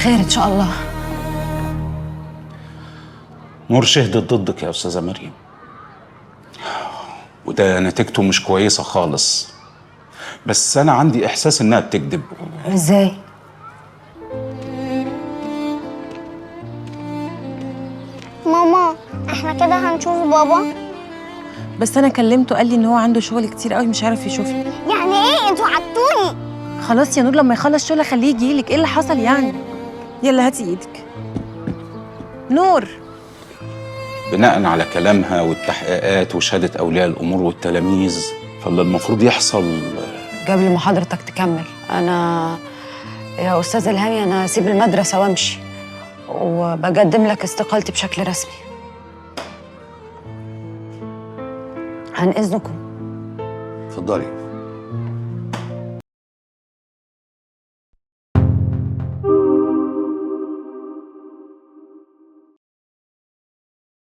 خير ان شاء الله. نور شهدت ضدك يا استاذه مريم، وده نتيجته مش كويسه خالص، بس انا عندي احساس انها بتكذب. ازاي؟ ماما احنا كده هنشوف بابا؟ بس انا كلمته قال لي ان هو عنده شغل كتير قوي مش عارف يشوفني. يعني ايه انتوا عدتوني؟ خلاص يا نور لما يخلص شغل خليه يجيلك. ايه اللي حصل يعني؟ يلا هاتي ايدك. نور، بناء على كلامها والتحقيقات وشهاده اولياء الامور والتلاميذ، فاللي المفروض يحصل قبل ما حضرتك تكمل، انا يا استاذ الهامي انا اسيب المدرسه وامشي، وبقدم لك استقالتي بشكل رسمي. عن اذنكم. اتفضلي.